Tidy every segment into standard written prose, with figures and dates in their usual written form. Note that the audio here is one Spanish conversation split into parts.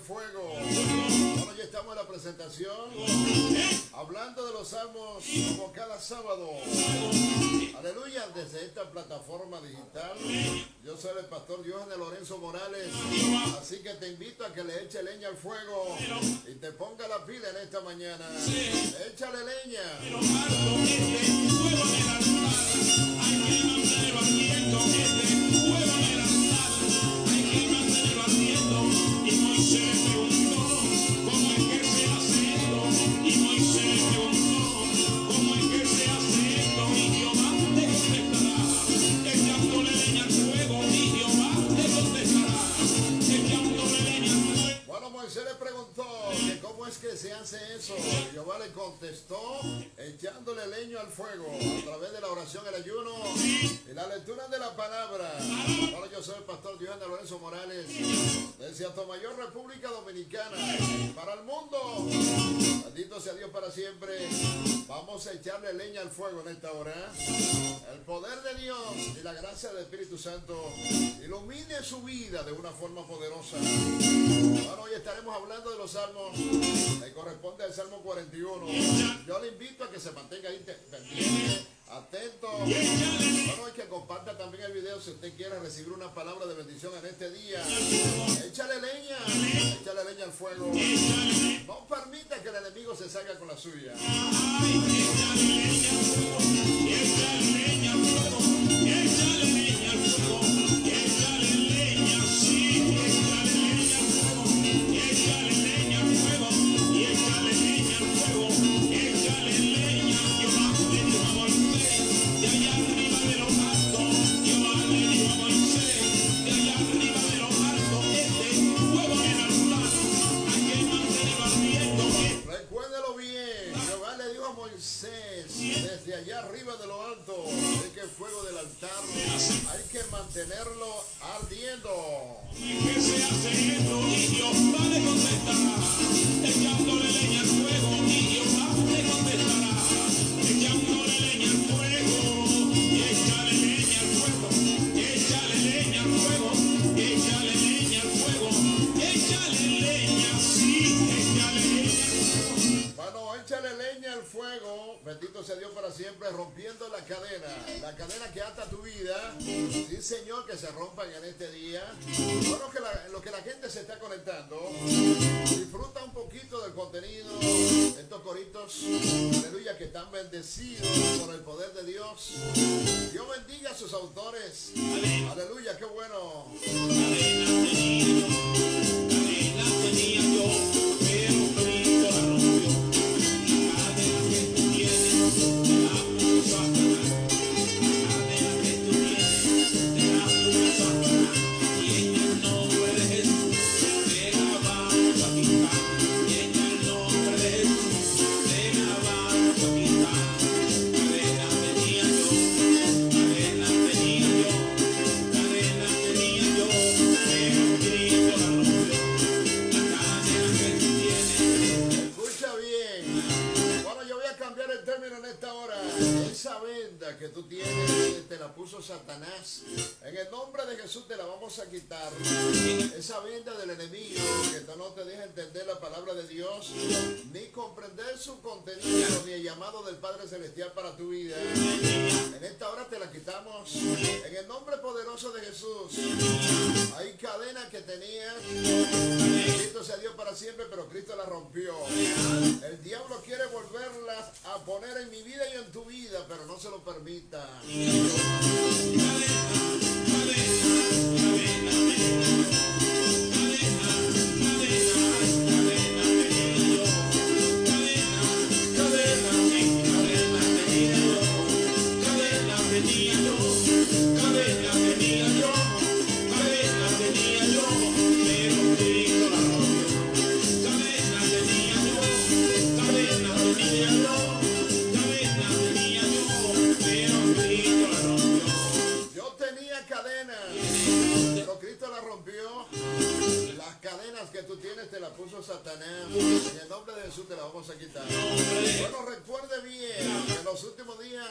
fuego. Bueno, ya estamos en la presentación, hablando de los salmos como cada sábado. Aleluya, desde esta plataforma digital. Yo soy el pastor Johan de Lorenzo Morales, así que te invito a que le eche leña al fuego y te ponga la pila en esta mañana. Échale leña. Moisés le preguntó que cómo es que se hace eso. Y Jehová le contestó echándole leño al fuego a través de la oración, el ayuno y la lectura de la palabra. Ahora yo soy el pastor Johan de Lorenzo Morales desde Atomayor, República Dominicana, para el mundo. Bendito sea Dios para siempre. Vamos a echarle leña al fuego en esta hora. El poder de Dios y la gracia del Espíritu Santo ilumine su vida de una forma poderosa. Bueno, hoy estaremos hablando de los salmos. Le corresponde al Salmo 41. Yo le invito a que se mantenga ahí pendiente, atento. Bueno, y que comparta también el video si usted quiere recibir una palabra de bendición en este día. Échale leña al fuego. No permita que el enemigo se salga con la suya. Échale leña al fuego. Échale leña al fuego. Échale leña al fuego. Échale leña, sí. Échale leña al fuego. Échale leña al fuego. Y échale leña al fuego. Échale leña. Jehová le dijo a Moisés, de allá arriba de los altos. Jehová le dijo a Moisés, de allá arriba de los altos. Fuego en el altar. Hay que mantenerlo ardiendo. Recuérdelo bien. Jehová le dijo a Moisés, desde allá arriba de lo alto, de que el fuego del altar hay que mantenerlo ardiendo. ¿Y qué se hace esto? Y Jehová le contestará, echándole leña al fuego. Y Jehová le contestará, echándole leña al fuego. Échale leña al fuego. Échale leña al fuego. Échale leña al fuego. Échale leña, sí. Échale leña al fuego. Bueno, échale leña al fuego. Bendito sea Dios para siempre, rompiendo la cadena que ata tu vida. Sí, Señor, que se rompan en este día. Bueno, lo que la gente se está conectando, disfruta un poquito del contenido, estos coritos, aleluya, que están bendecidos por el poder de Dios. Dios bendiga a sus autores. Aleluya, qué bueno. Esa venda que tú tienes, te la puso Satanás. En el nombre de Jesús te la vamos a quitar. Esa venda del enemigo que no te deja entender la palabra de Dios, ni comprender su contenido, ni el llamado del Padre Celestial para tu vida. En esta hora te la quitamos. En el nombre poderoso de Jesús. Hay cadenas que tenías. Cristo se dio para siempre, pero Cristo la rompió. El diablo quiere volverlas a poner en mi vida y en tu vida, pero no se lo permita. Que tú tienes te la puso Satanás. En el nombre de Jesús te la vamos a quitar. Bueno, recuerde bien que en los últimos días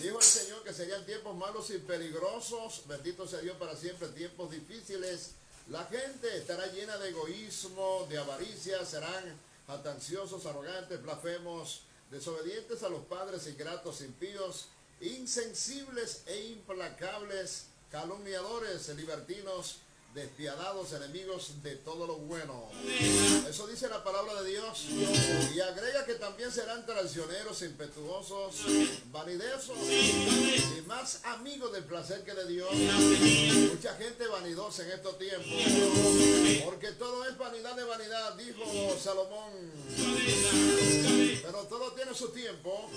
dijo el Señor que serían tiempos malos y peligrosos. Bendito sea Dios para siempre, tiempos difíciles. La gente estará llena de egoísmo, de avaricia, serán jactanciosos, arrogantes, blasfemos, desobedientes a los padres, ingratos, impíos, insensibles e implacables, calumniadores, libertinos, despiadados, enemigos de todo lo bueno. Eso dice la palabra de Dios. Y agrega que también serán traicioneros, impetuosos, vanidosos y más amigos del placer que de Dios. Mucha gente vanidosa en estos tiempos, porque todo es vanidad de vanidad, dijo Salomón. Pero todo tiene su tiempo.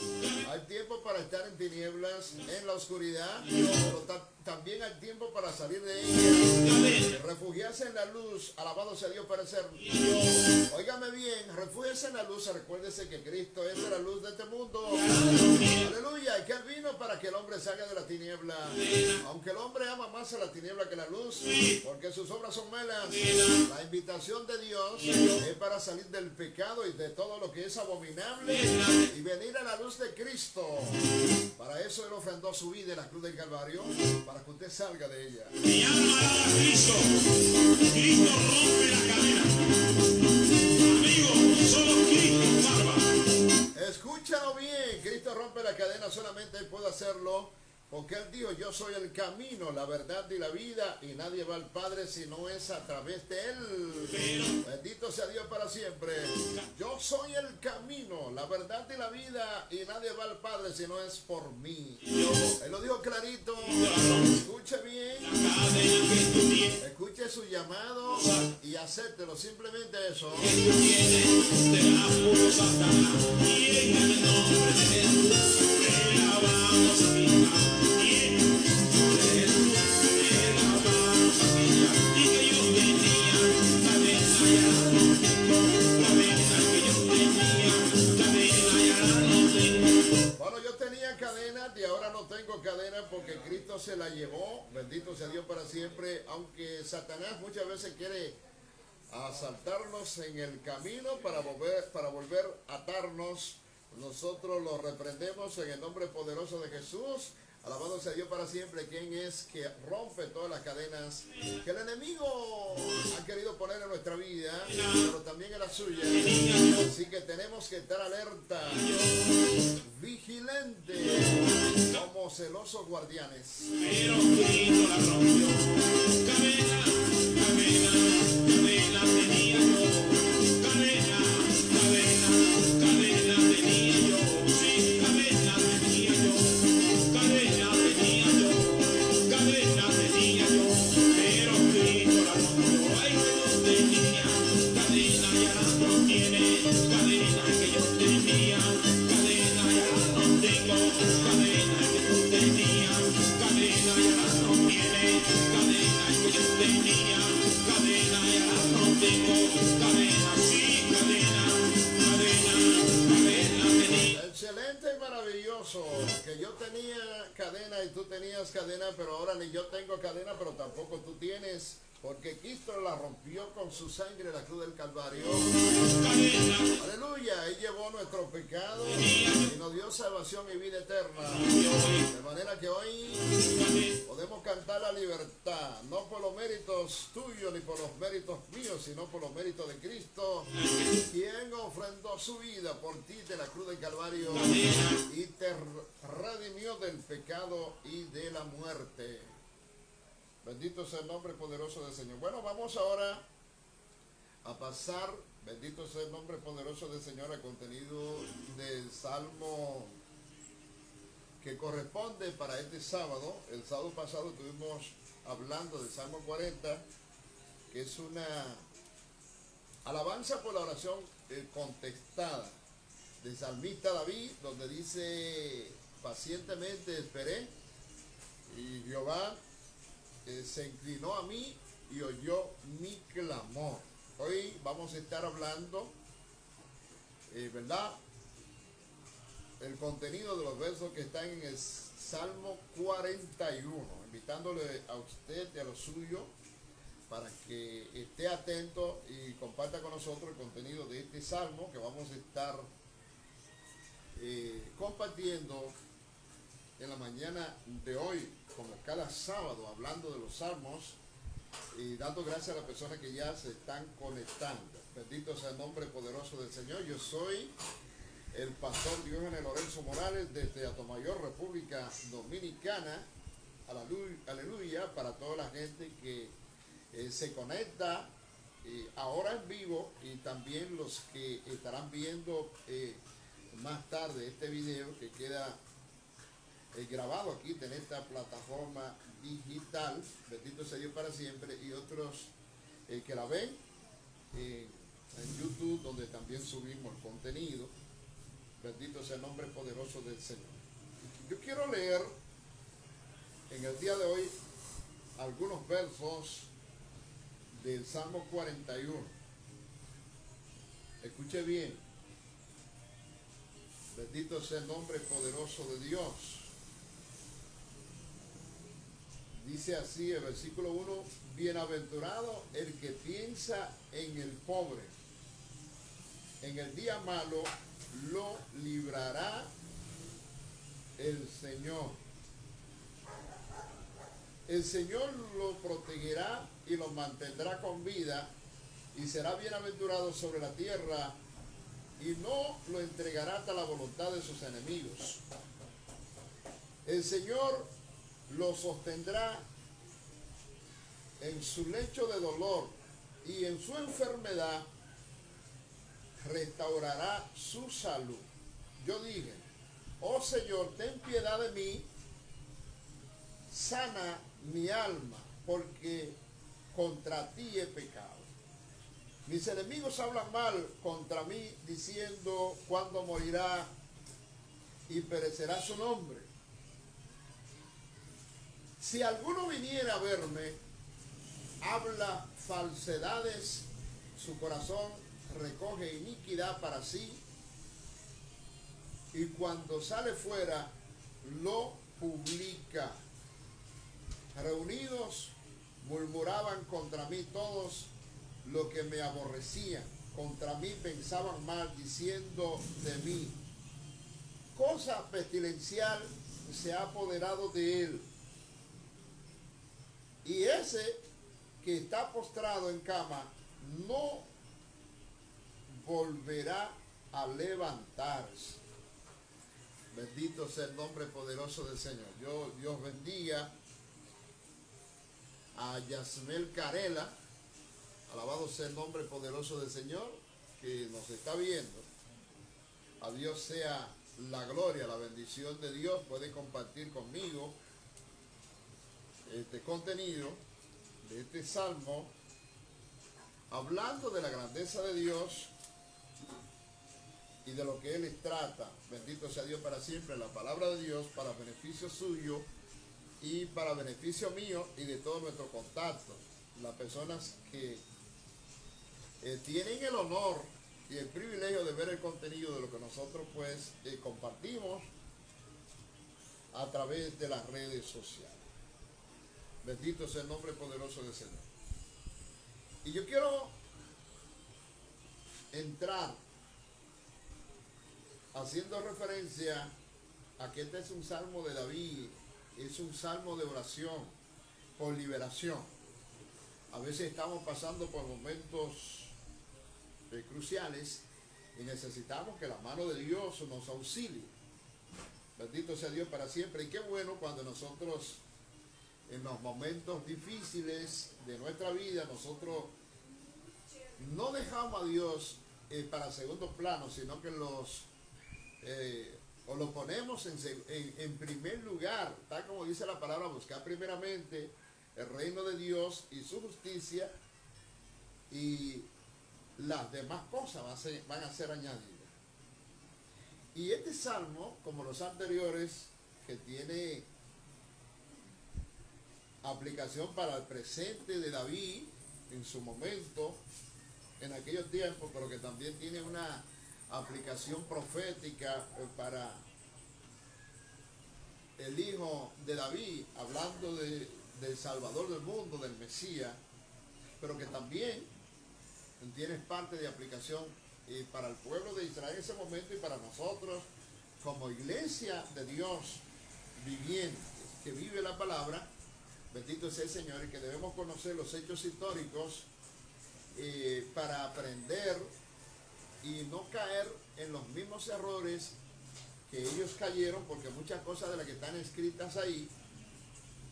Hay tiempo para estar en tinieblas, en la oscuridad, pero también hay tiempo para salir de ella, refugiarse en la luz. Alabado sea Dios para ser. Óigame bien, refúgiese en la luz. Recuérdese que Cristo es la luz de este mundo. Aleluya. Y que Él vino para que el hombre salga de la tiniebla. Aunque el hombre ama más a la tiniebla que la luz, porque sus obras son malas. La invitación de Dios es para salir del pecado y de todo lo que es abominable y venir a la luz de Cristo. Para eso Él ofrendó su vida en la cruz del Calvario, para que usted salga de ella. Mi alma alaba a Cristo. Cristo rompe la cadena. Amigo, solo Cristo salva. Escúchalo bien, Cristo rompe la cadena, solamente Él puede hacerlo, porque Él dijo: yo soy el camino, la verdad y la vida, y nadie va al Padre si no es a través de Él. Bendito sea Dios para siempre. Yo soy el camino, la verdad y la vida, y nadie va al Padre si no es por mí. Él lo dijo clarito. Escuche bien, escuche su llamado y acéptelo, simplemente eso. Bueno, yo tenía cadenas y ahora no tengo cadenas porque Cristo se la llevó. Bendito sea Dios para siempre. Aunque Satanás muchas veces quiere asaltarnos en el camino para volver a atarnos, nosotros lo reprendemos en el nombre poderoso de Jesús. Alabado sea Dios para siempre, quien es que rompe todas las cadenas que el enemigo ha querido poner en nuestra vida, pero también en la suya. Así que tenemos que estar alerta, vigilante, como celosos guardianes. Pero Cristo la rompió. Cadena, cadena, cadena tenía yo. Cadena, cadena, cadena tenía yo. Sí, cadena tenía yo. Cadena tenía yo. Cadena tenía yo. Pero Cristo la rompió. Ay, que yo tenía. Cadena ya no tiene. Cadena que yo tenía. Cadena ya no tengo. Cadena que yo tenía. Cadena ya no tiene. Cadena que yo tenía. Cadena ya no tengo. Cadena sí. Cadena. Cadena. Cadena tenía. Excelente y maravilloso, que yo tenía cadena y tú tenías cadena, pero ahora ni yo tengo cadena, pero tampoco tú tienes, porque Cristo la rompió con su sangre en la cruz del Calvario. Aleluya, Él llevó nuestro pecado y nos dio salvación y vida eterna. De manera que hoy podemos cantar la libertad, no por los méritos tuyos ni por los méritos míos, sino por los méritos de Cristo, quien ofrendó su vida por ti de la cruz del Calvario y te redimió del pecado y de la muerte. Bendito sea el nombre poderoso del Señor. Bueno, vamos ahora a pasar, bendito sea el nombre poderoso del Señor, al contenido del Salmo que corresponde para este sábado. El sábado pasado estuvimos hablando del Salmo 40, que es una alabanza por la oración contestada del salmista David, donde dice: pacientemente esperé y Jehová se inclinó a mí y oyó mi clamor. Hoy vamos a estar hablando, ¿verdad?, el contenido de los versos que están en el Salmo 41, invitándole a usted y a lo suyo para que esté atento y comparta con nosotros el contenido de este salmo que vamos a estar compartiendo en la mañana de hoy, como cada sábado, hablando de los salmos y dando gracias a las personas que ya se están conectando. Bendito sea el nombre poderoso del Señor. Yo soy el pastor Diógenes Lorenzo Morales desde Atomayor, República Dominicana. Aleluya para toda la gente que se conecta ahora en vivo, y también los que estarán viendo más tarde este video que queda grabado aquí en esta plataforma digital. Bendito sea Dios para siempre. Y otros que la ven en YouTube, donde también subimos el contenido. Bendito sea el nombre poderoso del Señor. Yo quiero leer en el día de hoy algunos versos del Salmo 41. Escuche bien. Bendito sea el nombre poderoso de Dios. Dice así el versículo 1: bienaventurado el que piensa en el pobre. En el día malo lo librará el Señor. El Señor lo protegerá y lo mantendrá con vida, y será bienaventurado sobre la tierra, y no lo entregará hasta la voluntad de sus enemigos. El Señor lo sostendrá en su lecho de dolor, y en su enfermedad restaurará su salud. Yo dije: oh Señor, ten piedad de mí, sana mi alma, porque contra ti he pecado. Mis enemigos hablan mal contra mí, diciendo: ¿cuándo morirá y perecerá su nombre? Si alguno viniera a verme, habla falsedades, su corazón recoge iniquidad para sí, y cuando sale fuera lo publica. Reunidos murmuraban contra mí todos los que me aborrecían, contra mí pensaban mal, diciendo de mí: cosa pestilencial se ha apoderado de él. Y ese que está postrado en cama no volverá a levantarse. Bendito sea el nombre poderoso del Señor. Dios bendiga a Yasmel Carela. Alabado sea el nombre poderoso del Señor, que nos está viendo. A Dios sea la gloria, la bendición de Dios. Puede compartir conmigo este contenido de este salmo, hablando de la grandeza de Dios y de lo que Él les trata. Bendito sea Dios para siempre. La palabra de Dios para beneficio suyo y para beneficio mío y de todos nuestros contactos. Las personas que tienen el honor y el privilegio de ver el contenido de lo que nosotros pues compartimos a través de las redes sociales. Bendito sea el nombre poderoso del Señor. Y yo quiero entrar haciendo referencia a que este es un salmo de David, es un salmo de oración por liberación. A veces estamos pasando por momentos cruciales y necesitamos que la mano de Dios nos auxilie. Bendito sea Dios para siempre. Y qué bueno cuando nosotros, en los momentos difíciles de nuestra vida, nosotros no dejamos a Dios para segundo plano, sino que lo ponemos en primer lugar, tal como dice la palabra: buscar primeramente el reino de Dios y su justicia, y las demás cosas van a ser añadidas. Y este salmo, como los anteriores, que tiene aplicación para el presente de David en su momento, en aquellos tiempos, pero que también tiene una aplicación profética para el hijo de David, hablando del Salvador del mundo, del Mesías, pero que también tiene parte de aplicación para el pueblo de Israel en ese momento, y para nosotros como iglesia de Dios viviente, que vive la palabra. bendito sea el Señor, y que debemos conocer los hechos históricos para aprender y no caer en los mismos errores que ellos cayeron, porque muchas cosas de las que están escritas ahí,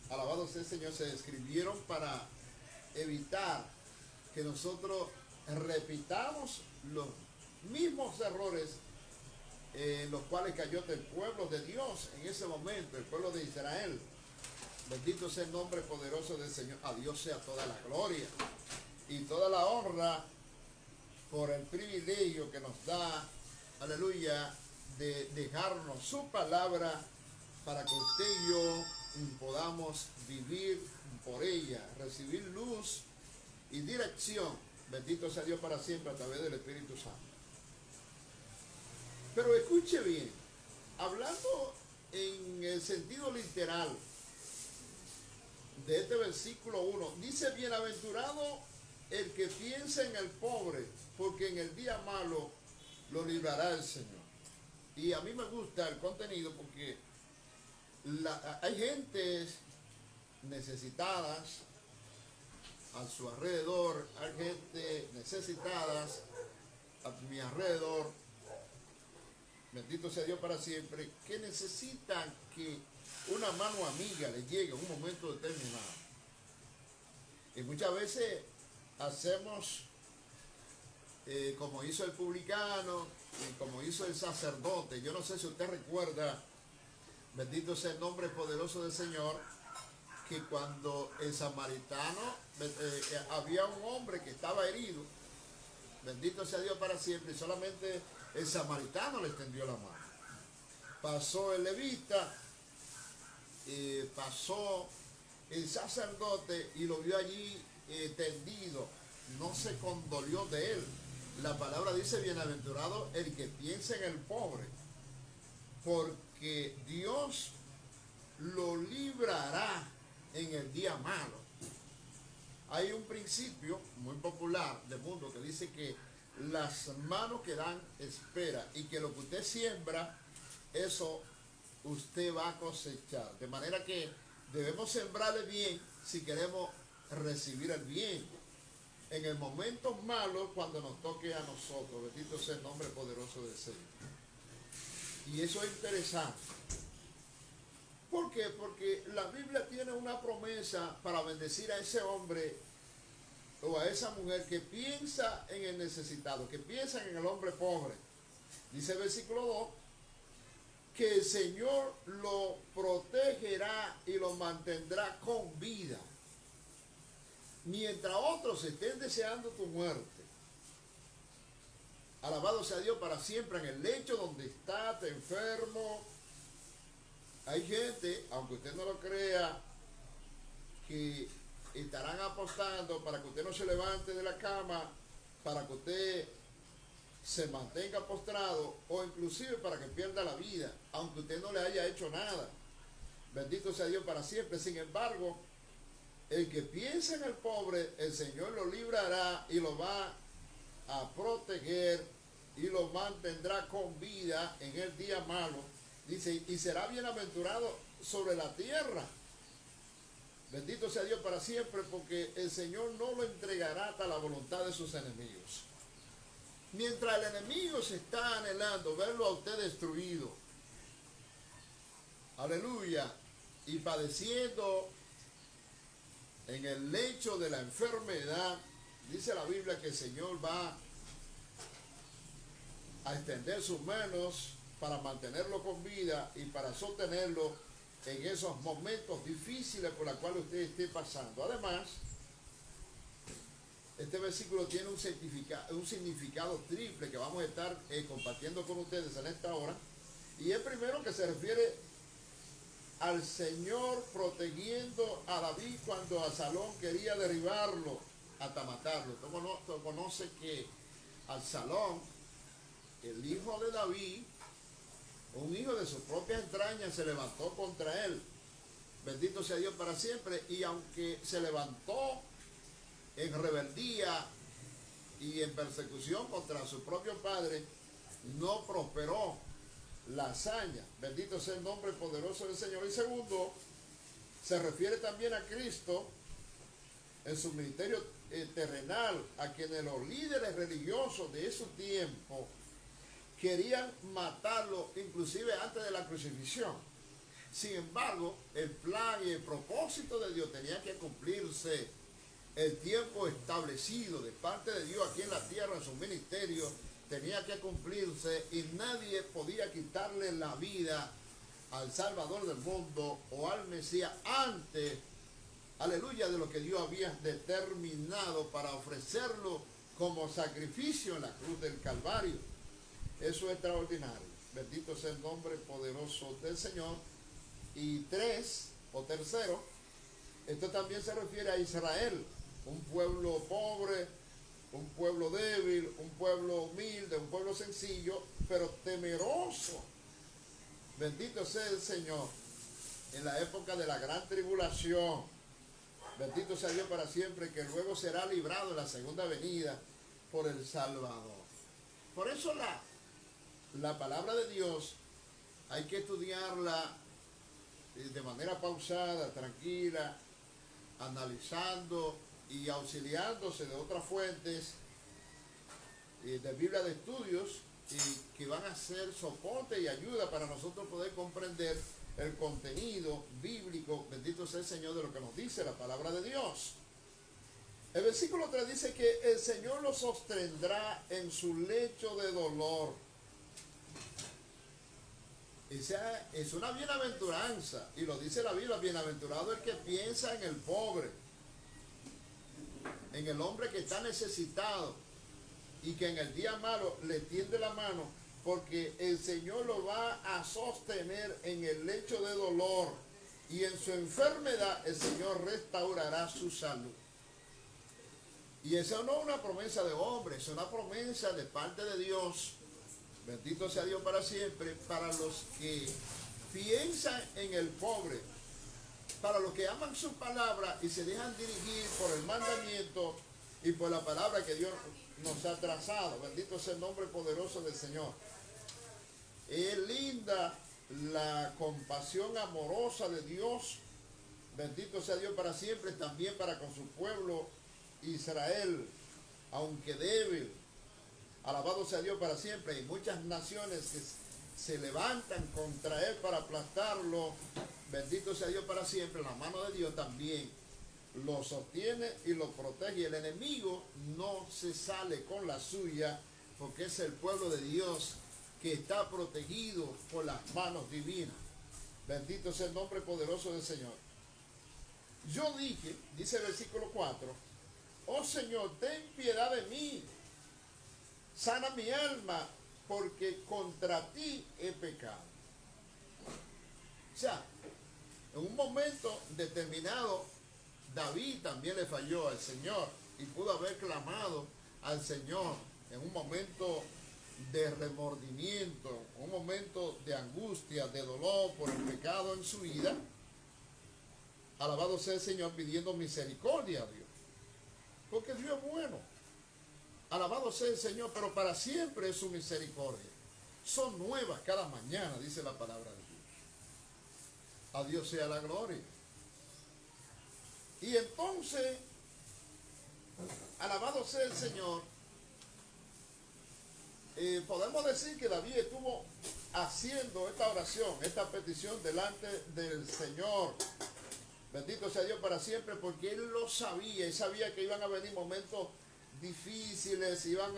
alabado sea el Señor, se escribieron para evitar que nosotros repitamos los mismos errores en los cuales cayó el pueblo de Dios en ese momento, el pueblo de Israel. Bendito sea el nombre poderoso del Señor. A Dios sea toda la gloria y toda la honra por el privilegio que nos da, aleluya, de dejarnos su palabra para que usted y yo podamos vivir por ella, recibir luz y dirección. Bendito sea Dios para siempre a través del Espíritu Santo. Pero escuche bien, hablando en el sentido literal de este versículo 1, dice: bienaventurado el que piensa en el pobre, porque en el día malo lo librará el Señor. Y a mí me gusta el contenido porque hay gentes necesitadas a su alrededor, hay gente necesitadas a mi alrededor, bendito sea Dios para siempre, que necesitan que una mano amiga les llegue en un momento determinado. Y muchas veces hacemos como hizo el publicano y como hizo el sacerdote. Yo no sé si usted recuerda, bendito sea el nombre poderoso del Señor, que cuando el samaritano, había un hombre que estaba herido, bendito sea Dios para siempre, y solamente el samaritano le extendió la mano. Pasó el levita, pasó el sacerdote y lo vio allí tendido, no se condolió de él. La palabra dice: bienaventurado el que piensa en el pobre, porque Dios lo librará en el día malo. Hay un principio muy popular del mundo que dice que las manos que dan espera, y que lo que usted siembra, eso usted va a cosechar. De manera que debemos sembrarle bien si queremos recibir el bien en el momento malo, cuando nos toque a nosotros. Bendito sea el nombre poderoso del Señor. Y eso es interesante. ¿Por qué? Porque la Biblia tiene una promesa para bendecir a ese hombre o a esa mujer que piensa en el necesitado, que piensa en el hombre pobre. Dice el versículo 2, que el Señor lo protegerá y lo mantendrá con vida, mientras otros estén deseando tu muerte. Alabado sea Dios para siempre. En el lecho donde estás enfermo, hay gente, aunque usted no lo crea, que estarán apostando para que usted no se levante de la cama, para que usted se mantenga postrado, o inclusive para que pierda la vida, aunque usted no le haya hecho nada. Bendito sea Dios para siempre. Sin embargo, el que piensa en el pobre, el Señor lo librará y lo va a proteger y lo mantendrá con vida en el día malo. Dice: y será bienaventurado sobre la tierra. Bendito sea Dios para siempre, porque el Señor no lo entregará hasta la voluntad de sus enemigos. Mientras el enemigo se está anhelando verlo a usted destruido, aleluya, y padeciendo en el lecho de la enfermedad, dice la Biblia que el Señor va a extender sus manos para mantenerlo con vida y para sostenerlo en esos momentos difíciles por los cuales usted esté pasando. Además, este versículo tiene un significado triple que vamos a estar compartiendo con ustedes en esta hora. Y el primero, que se refiere al Señor protegiendo a David cuando Absalón quería derribarlo hasta matarlo. Usted conoce que Absalón, el hijo de David, un hijo de sus propias entrañas, se levantó contra él. Bendito sea Dios para siempre. Y aunque se levantó en rebeldía y en persecución contra su propio padre, no prosperó la hazaña. Bendito sea el nombre poderoso del Señor. Y segundo, Se refiere también a Cristo en su ministerio terrenal, a quienes los líderes religiosos de ese tiempo querían matarlo inclusive antes de la crucifixión. Sin embargo, el plan y el propósito de Dios tenía que cumplirse. El tiempo establecido de parte de Dios aquí en la tierra, en su ministerio, tenía que cumplirse y nadie podía quitarle la vida al Salvador del mundo o al Mesías antes, aleluya, de lo que Dios había determinado para ofrecerlo como sacrificio en la cruz del Calvario. Eso es extraordinario. Bendito sea el nombre poderoso del Señor. Y tercero, esto también se refiere a Israel, un pueblo pobre, un pueblo débil, un pueblo humilde, un pueblo sencillo, pero temeroso. Bendito sea el Señor. En la época de la gran tribulación, bendito sea Dios para siempre, que luego será librado en la segunda venida por el Salvador. Por eso la palabra de Dios hay que estudiarla de manera pausada, tranquila, analizando y auxiliándose de otras fuentes de Biblia de estudios y que van a ser soporte y ayuda para nosotros poder comprender el contenido bíblico, bendito sea el Señor, de lo que nos dice la palabra de Dios. El versículo 3 dice que el Señor lo sostendrá en su lecho de dolor. Esa es una bienaventuranza, y lo dice la Biblia: bienaventurado el que piensa en el pobre, en el hombre que está necesitado y que en el día malo le tiende la mano, porque el Señor lo va a sostener en el lecho de dolor y en su enfermedad el Señor restaurará su salud. Y esa no es una promesa de hombre, es una promesa de parte de Dios. Bendito sea Dios para siempre, para los que piensan en el pobre, para los que aman su palabra y se dejan dirigir por el mandamiento y por la palabra que Dios nos ha trazado. Bendito sea el nombre poderoso del Señor. Es linda la compasión amorosa de Dios. Bendito sea Dios para siempre, también para con su pueblo Israel, aunque débil. Alabado sea Dios para siempre. Hay muchas naciones que se levantan contra él para aplastarlo. Bendito sea Dios para siempre. La mano de Dios también lo sostiene y lo protege. Y el enemigo no se sale con la suya, porque es el pueblo de Dios que está protegido por las manos divinas. Bendito sea el nombre poderoso del Señor. Yo dije, dice el versículo 4, oh Señor, ten piedad de mí. Sana mi alma, porque contra ti he pecado. O sea, en un momento determinado, David también le falló al Señor y pudo haber clamado al Señor en un momento de remordimiento, un momento de angustia, de dolor por el pecado en su vida. Alabado sea el Señor, pidiendo misericordia a Dios, porque Dios es bueno. Alabado sea el Señor, pero para siempre es su misericordia. Son nuevas cada mañana, dice la palabra de Dios. A Dios sea la gloria. Y entonces, alabado sea el Señor, podemos decir que David estuvo haciendo esta oración, esta petición delante del Señor. Bendito sea Dios para siempre, porque él lo sabía, y sabía que iban a venir momentos difíciles, iban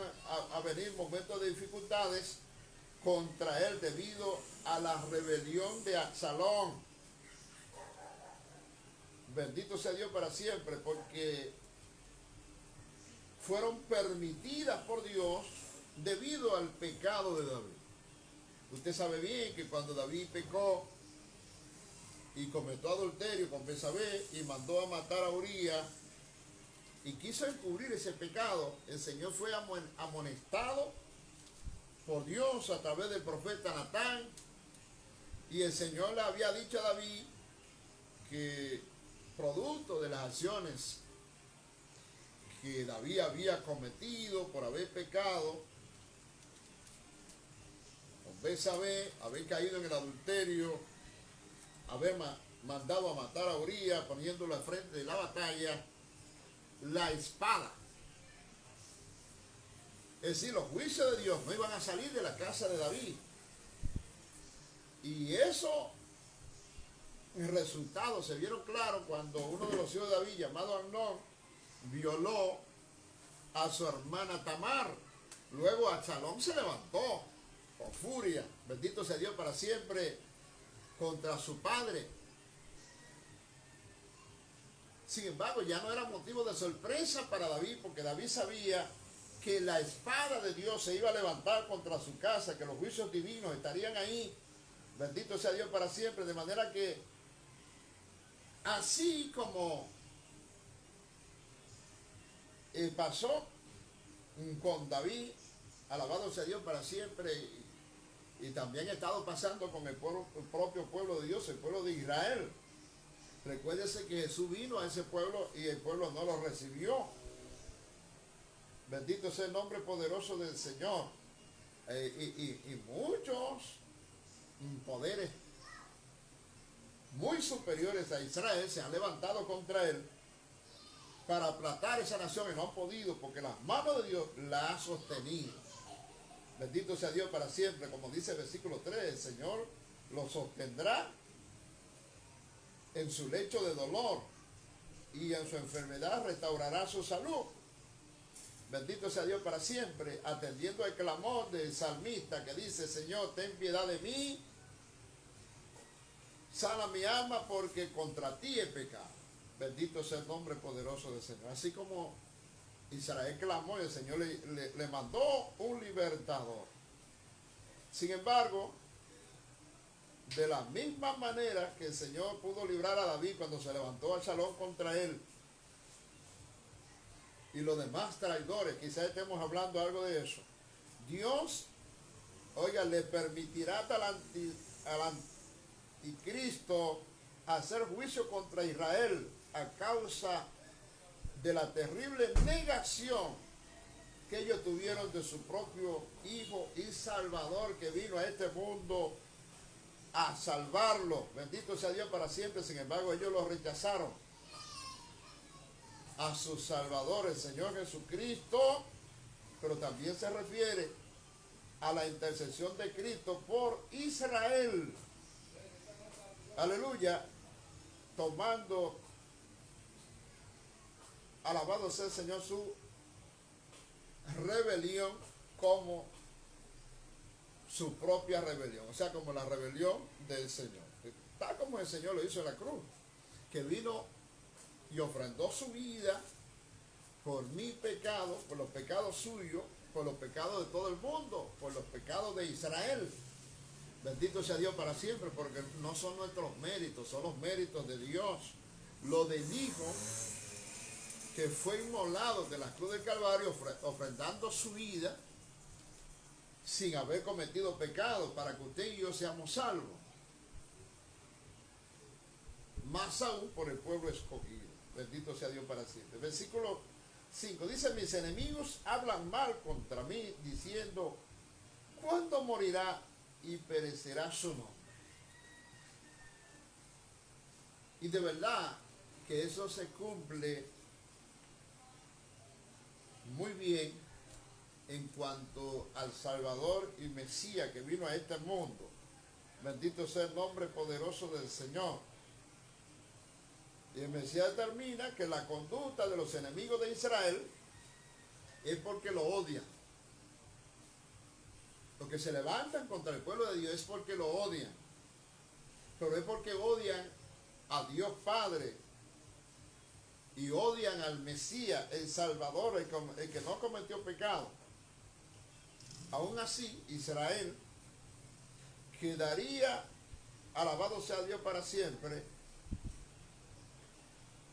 a venir momentos de dificultades contra él debido a la rebelión de Absalón. Bendito sea Dios para siempre, porque fueron permitidas por Dios debido al pecado de David. Usted sabe bien que cuando David pecó y cometió adulterio con Betsabé y mandó a matar a Urías y quiso encubrir ese pecado, el Señor fue amonestado por Dios a través del profeta Natán, y el Señor le había dicho a David que producto de las acciones que David había cometido por haber pecado con Betsabé, haber caído en el adulterio, haber mandado a matar a Urías, poniéndolo al frente de la batalla, la espada. Es decir, los juicios de Dios no iban a salir de la casa de David. Y eso, en resultado, se vieron claros cuando uno de los hijos de David, llamado Amnón, violó a su hermana Tamar. Luego Absalón se levantó con furia, bendito sea Dios para siempre, contra su padre. Sin embargo, ya no era motivo de sorpresa para David, porque David sabía que la espada de Dios se iba a levantar contra su casa, que los juicios divinos estarían ahí, bendito sea Dios para siempre, de manera que así como pasó con David, alabado sea Dios para siempre, y también ha estado pasando con el propio pueblo de Dios, el pueblo de Israel. Recuérdese que Jesús vino a ese pueblo y el pueblo no lo recibió. Bendito sea el nombre poderoso del Señor. Y muchos poderes muy superiores a Israel se han levantado contra él para aplastar esa nación y no han podido, porque las manos de Dios la ha sostenido. Bendito sea Dios para siempre, como dice el versículo 3, el Señor lo sostendrá en su lecho de dolor y en su enfermedad restaurará su salud. Bendito sea Dios para siempre, atendiendo al clamor del salmista que dice: Señor, ten piedad de mí, sana mi alma, porque contra ti he pecado. Bendito sea el nombre poderoso del Señor. Así como Israel clamó y el Señor le mandó un libertador. Sin embargo, de la misma manera que el Señor pudo librar a David cuando se levantó Absalón contra él y los demás traidores, quizás estemos hablando algo de eso, Dios, oiga, le permitirá al anticristo hacer juicio contra Israel a causa de la terrible negación que ellos tuvieron de su propio Hijo y Salvador, que vino a este mundo a salvarlo. Bendito sea Dios para siempre. Sin embargo, ellos lo rechazaron a su Salvador, el Señor Jesucristo, pero también se refiere a la intercesión de Cristo por Israel. Aleluya. Tomando, alabado sea el Señor, su rebelión como su propia rebelión, o sea, como la rebelión del Señor, tal como el Señor lo hizo en la cruz, que vino y ofrendó su vida por mi pecado, por los pecados suyos, por los pecados de todo el mundo, por los pecados de Israel. Bendito sea Dios para siempre, porque no son nuestros méritos, son los méritos de Dios. Lo del Hijo que fue inmolado de la cruz del Calvario, ofrendando su vida sin haber cometido pecado, para que usted y yo seamos salvos. Más aún por el pueblo escogido. Bendito sea Dios para siempre. Versículo 5 dice: mis enemigos hablan mal contra mí, diciendo: ¿cuándo morirá y perecerá su nombre? Y de verdad que eso se cumple muy bien en cuanto al Salvador y Mesías que vino a este mundo. Bendito sea el nombre poderoso del Señor. Y el Mesías determina que la conducta de los enemigos de Israel es porque lo odian. Los que se levantan contra el pueblo de Dios es porque lo odian. Pero es porque odian a Dios Padre y odian al Mesías, el Salvador, el que no cometió pecado. Aún así, Israel quedaría, alabado sea Dios para siempre,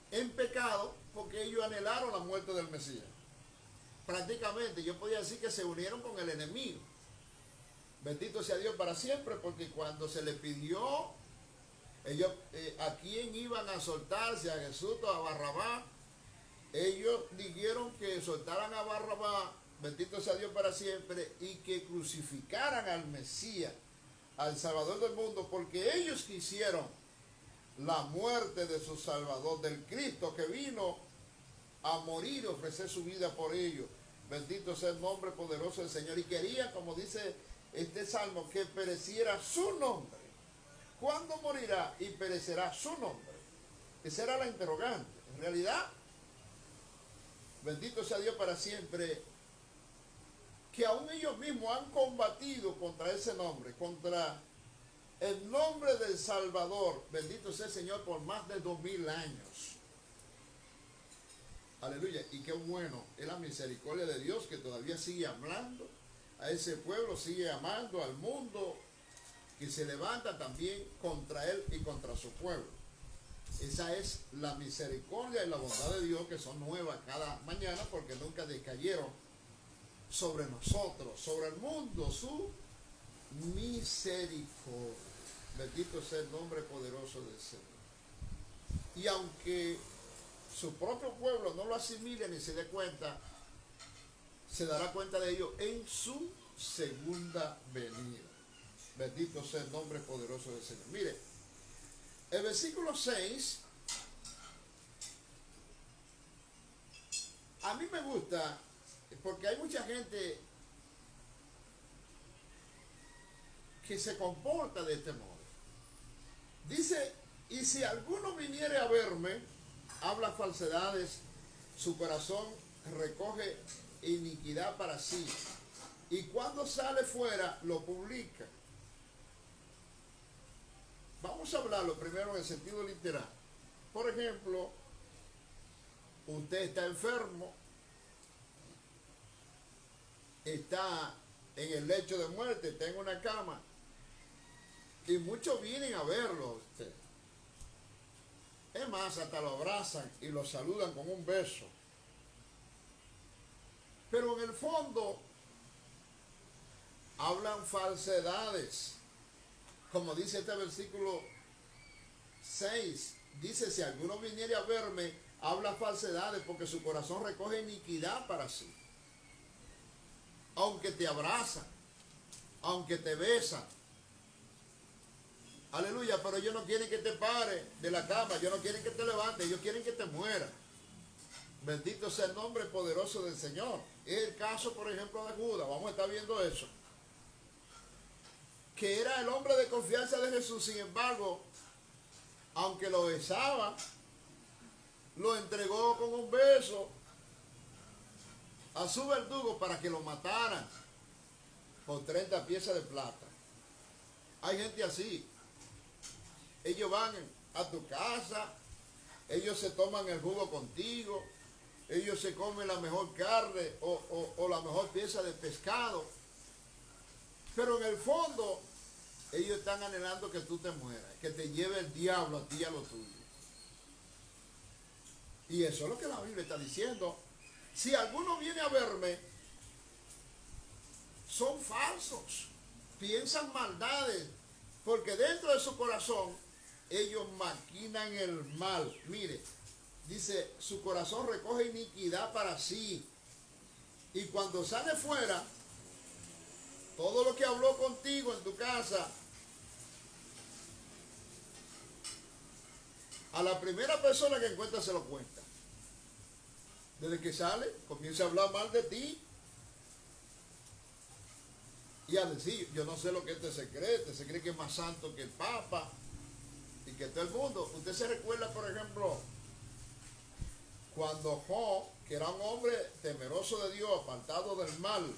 en pecado, porque ellos anhelaron la muerte del Mesías. Prácticamente yo podría decir que se unieron con el enemigo. Bendito sea Dios para siempre, porque cuando se le pidió ellos a quién iban a soltarse, a Jesús o a Barrabás, ellos dijeron que soltaran a Barrabás, bendito sea Dios para siempre, y que crucificaran al Mesías, al Salvador del mundo, porque ellos quisieron la muerte de su Salvador, del Cristo que vino a morir y ofrecer su vida por ellos. Bendito sea el nombre poderoso del Señor. Y quería, como dice este salmo, que pereciera su nombre. ¿Cuándo morirá y perecerá su nombre? Esa era la interrogante. En realidad, bendito sea Dios para siempre, que aún ellos mismos han combatido contra ese nombre, contra el nombre del Salvador. Bendito sea el Señor por más de 2000 años. Aleluya. Y qué bueno es la misericordia de Dios, que todavía sigue hablando a ese pueblo, sigue amando al mundo, que se levanta también contra él y contra su pueblo. Esa es la misericordia y la bondad de Dios, que son nuevas cada mañana, porque nunca decayeron sobre nosotros, sobre el mundo, su misericordia. Bendito sea el nombre poderoso del Señor. Y aunque su propio pueblo no lo asimile ni se dé cuenta, se dará cuenta de ello en su segunda venida. Bendito sea el nombre poderoso del Señor. Mire, el versículo 6, a mí me gusta, porque hay mucha gente que se comporta de este modo. Dice, y si alguno viniere a verme, habla falsedades, su corazón recoge iniquidad para sí, y cuando sale fuera, lo publica. Vamos a hablarlo primero en el sentido literal. Por ejemplo, usted está enfermo, está en el lecho de muerte, está en una cama, y muchos vienen a verlo a usted. Es más, hasta lo abrazan y lo saludan con un beso. Pero en el fondo hablan falsedades. Como dice este versículo 6, dice, si alguno viniere a verme, habla falsedades, porque su corazón recoge iniquidad para sí. Aunque te abrazan, aunque te besan. Aleluya, pero ellos no quieren que te pares de la cama, ellos no quieren que te levantes, ellos quieren que te mueras. Bendito sea el nombre poderoso del Señor. Es el caso, por ejemplo, de Judas. Vamos a estar viendo eso. Que era el hombre de confianza de Jesús, sin embargo, aunque lo besaba, lo entregó con un beso a su verdugo para que lo mataran por 30 piezas de plata. Hay gente así. Ellos van a tu casa, ellos se toman el jugo contigo, ellos se comen la mejor carne o la mejor pieza de pescado. Pero en el fondo, ellos están anhelando que tú te mueras, que te lleve el diablo a ti y a lo tuyo. Y eso es lo que la Biblia está diciendo. Si alguno viene a verme, son falsos, piensan maldades, porque dentro de su corazón ellos maquinan el mal. Mire, dice, su corazón recoge iniquidad para sí, y cuando sale fuera, todo lo que habló contigo en tu casa, a la primera persona que encuentra se lo cuenta. Desde que sale, comienza a hablar mal de ti y a decir, yo no sé lo que este se cree que es más santo que el Papa y que todo el mundo. Usted se recuerda, por ejemplo, cuando Job, que era un hombre temeroso de Dios, apartado del mal,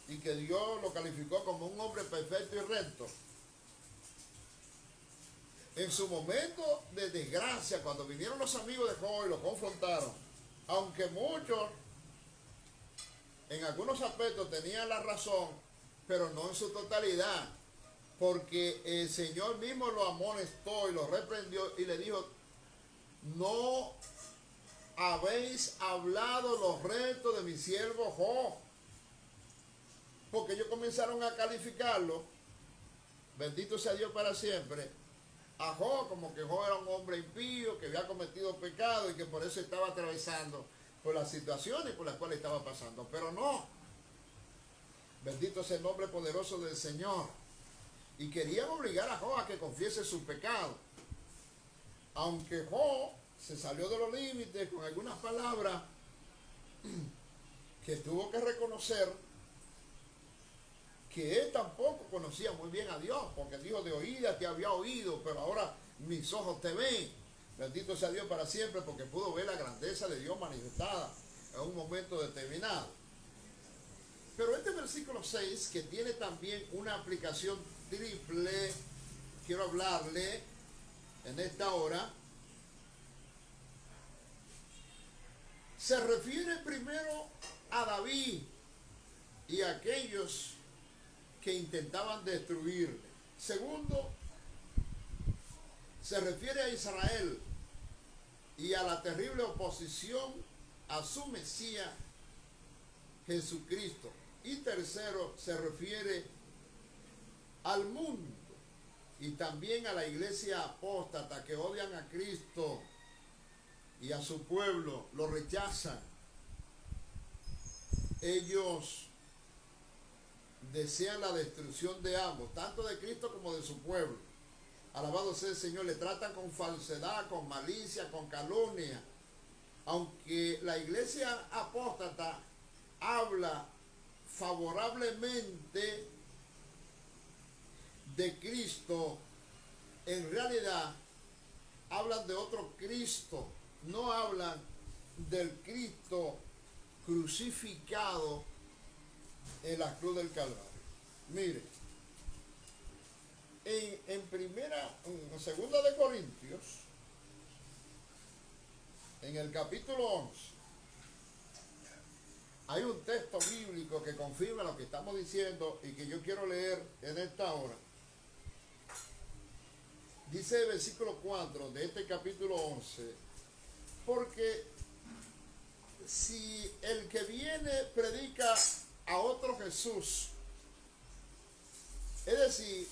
y que Dios lo calificó como un hombre perfecto y recto, en su momento de desgracia, cuando vinieron los amigos de Job y lo confrontaron, aunque muchos en algunos aspectos tenían la razón, pero no en su totalidad, porque el Señor mismo lo amonestó y lo reprendió y le dijo, no habéis hablado los rectos de mi siervo Job, porque ellos comenzaron a calificarlo, bendito sea Dios para siempre, a Job como que Job era un hombre impío, que había cometido pecado y que por eso estaba atravesando por las situaciones por las cuales estaba pasando. Pero no, bendito sea el nombre poderoso del Señor. y querían obligar a Job a que confiese su pecado. Aunque Job se salió de los límites con algunas palabras que tuvo que reconocer que él tampoco conocía muy bien a Dios, porque dijo: de oídas te había oído, pero ahora mis ojos te ven. Bendito sea Dios para siempre, porque pudo ver la grandeza de Dios manifestada en un momento determinado. Pero este versículo 6, que tiene también una aplicación triple, quiero hablarle en esta hora. Se refiere primero a David y a aquellos que intentaban destruirle. Segundo, se refiere a Israel y a la terrible oposición a su Mesías Jesucristo. Y tercero, se refiere al mundo y también a la iglesia apóstata que odian a Cristo y a su pueblo, lo rechazan. Ellos desean la destrucción de ambos, tanto de Cristo como de su pueblo. Alabado sea el Señor. Le tratan con falsedad, con malicia, con calumnia. Aunque la iglesia apóstata habla favorablemente de Cristo, en realidad hablan de otro Cristo, no hablan del Cristo crucificado en la cruz del Calvario. Mire, en segunda de Corintios, en el capítulo 11, hay un texto bíblico que confirma lo que estamos diciendo y que yo quiero leer en esta hora. Dice el versículo 4 de este capítulo 11: porque si el que viene predica a otro Jesús, es decir,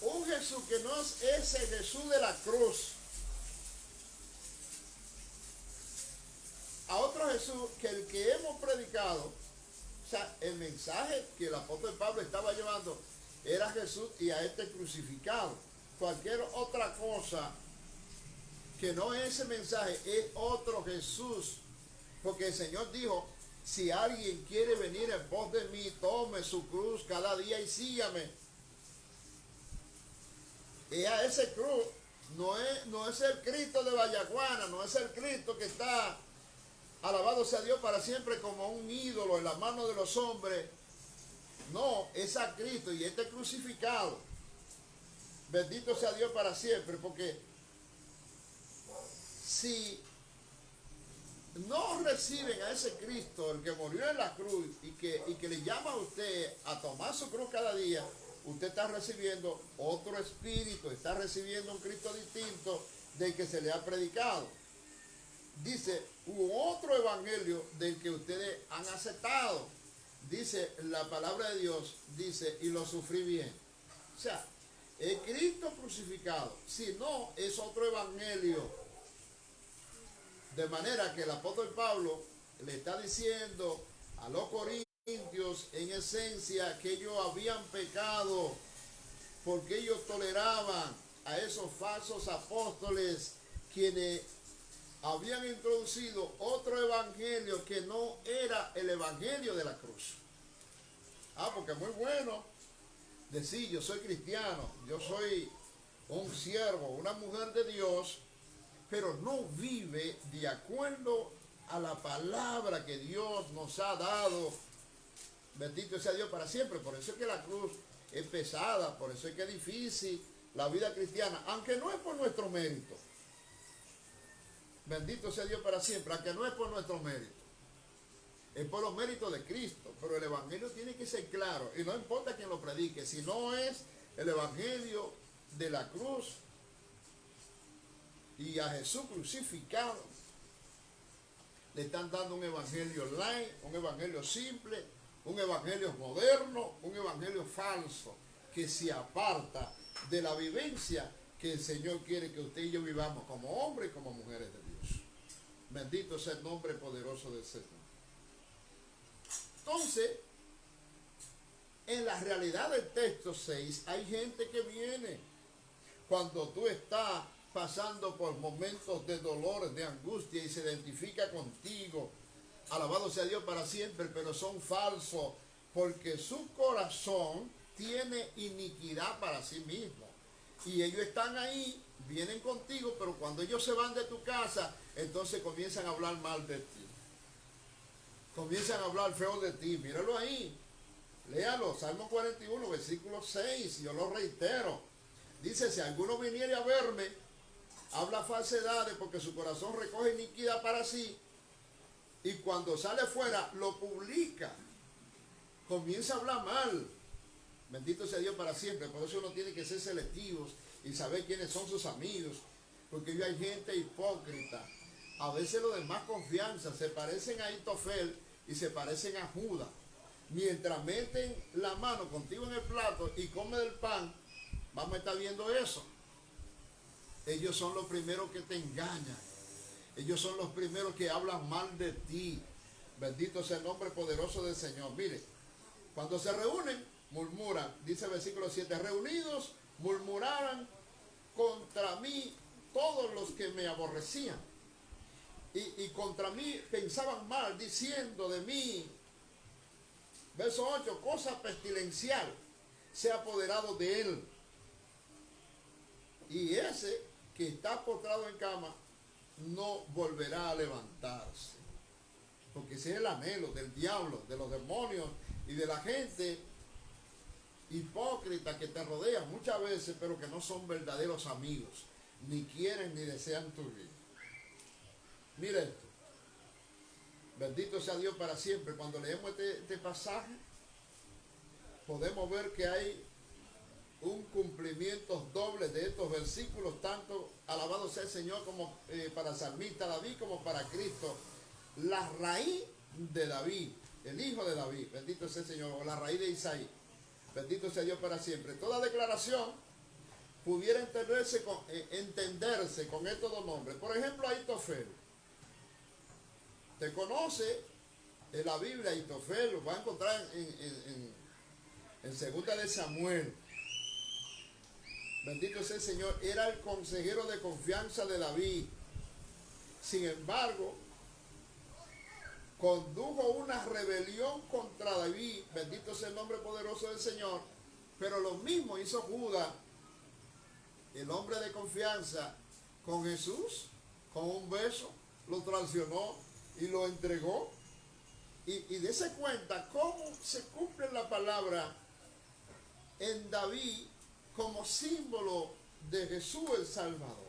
un Jesús que no es ese Jesús de la cruz, a otro Jesús que el que hemos predicado, o sea, el mensaje que el apóstol Pablo estaba llevando era Jesús y a este crucificado. Cualquier otra cosa que no es ese mensaje es otro Jesús, porque el Señor dijo: si alguien quiere venir en pos de mí, tome su cruz cada día y sígame. Y a ese cruz no es el Cristo de Vallaguana, no es el Cristo que está, alabado sea Dios para siempre, como un ídolo en la mano de los hombres. No, es a Cristo y este crucificado. Bendito sea Dios para siempre, porque si no reciben a ese Cristo, el que murió en la cruz y que le llama a usted a tomar su cruz cada día, usted está recibiendo otro espíritu, está recibiendo un Cristo distinto del que se le ha predicado. Dice: hubo otro evangelio del que ustedes han aceptado. Dice la palabra de Dios, dice: y lo sufrí bien. O sea, el Cristo crucificado, si no, es otro evangelio. De manera que el apóstol Pablo le está diciendo a los corintios, en esencia, que ellos habían pecado porque ellos toleraban a esos falsos apóstoles, quienes habían introducido otro evangelio que no era el evangelio de la cruz. Porque es muy bueno decir: yo soy cristiano, yo soy un siervo, una mujer de Dios, pero no vive de acuerdo a la palabra que Dios nos ha dado. Bendito sea Dios para siempre. Por eso es que la cruz es pesada, por eso es que es difícil la vida cristiana, aunque no es por nuestro mérito. Bendito sea Dios para siempre, aunque no es por nuestro mérito. Es por los méritos de Cristo, pero el evangelio tiene que ser claro, y no importa quién lo predique, si no es el evangelio de la cruz y a Jesús crucificado, le están dando un evangelio light, un evangelio simple, un evangelio moderno, un evangelio falso, que se aparta de la vivencia que el Señor quiere que usted y yo vivamos como hombres y como mujeres de Dios. Bendito sea el nombre poderoso del Señor. Entonces, en la realidad del texto 6, hay gente que viene. Cuando tú estás pasando por momentos de dolor, de angustia y se identifica contigo, alabado sea Dios para siempre, pero son falsos, porque su corazón tiene iniquidad para sí mismo. Y ellos están ahí, vienen contigo, pero cuando ellos se van de tu casa, entonces comienzan a hablar mal de ti. Comienzan a hablar feo de ti. Míralo ahí. Léalo, Salmo 41, versículo 6, yo lo reitero. Dice, si alguno viniere a verme, habla falsedades porque su corazón recoge iniquidad para sí, y cuando sale fuera lo publica. Comienza a hablar mal. Bendito sea Dios para siempre. Por eso uno tiene que ser selectivos y saber quiénes son sus amigos, porque hoy hay gente hipócrita. A veces los de más confianza se parecen a Ahitofel y se parecen a Judas. Mientras meten la mano contigo en el plato y comen del pan, vamos a estar viendo eso. Ellos son los primeros que te engañan. Ellos son los primeros que hablan mal de ti. Bendito sea el nombre poderoso del Señor. Mire, cuando se reúnen, murmuran. Dice el versículo 7, reunidos, murmuraran contra mí todos los que me aborrecían. Y contra mí pensaban mal, diciendo de mí. Verso 8, cosa pestilencial se ha apoderado de él. Y ese que está postrado en cama no volverá a levantarse. Porque ese es el anhelo del diablo, de los demonios y de la gente hipócrita que te rodea muchas veces, pero que no son verdaderos amigos, ni quieren ni desean tu bien. Mira esto. Bendito sea Dios para siempre. Cuando leemos este pasaje, podemos ver que hay un cumplimiento doble de estos versículos, tanto alabado sea el Señor como para el salmista David como para Cristo. La raíz de David, el hijo de David, bendito sea el Señor, o la raíz de Isaí, bendito sea Dios para siempre. Toda declaración pudiera entenderse con estos dos nombres. Por ejemplo, Ahitofel. Te conoce en la Biblia Ahitofel, lo va a encontrar en segunda de Samuel. Bendito sea el Señor, era el consejero de confianza de David. Sin embargo, condujo una rebelión contra David, bendito sea el nombre poderoso del Señor, pero lo mismo hizo Judas, el hombre de confianza, con Jesús, con un beso, lo traicionó y lo entregó. Y dése cuenta cómo se cumple la palabra en David como símbolo de Jesús el Salvador.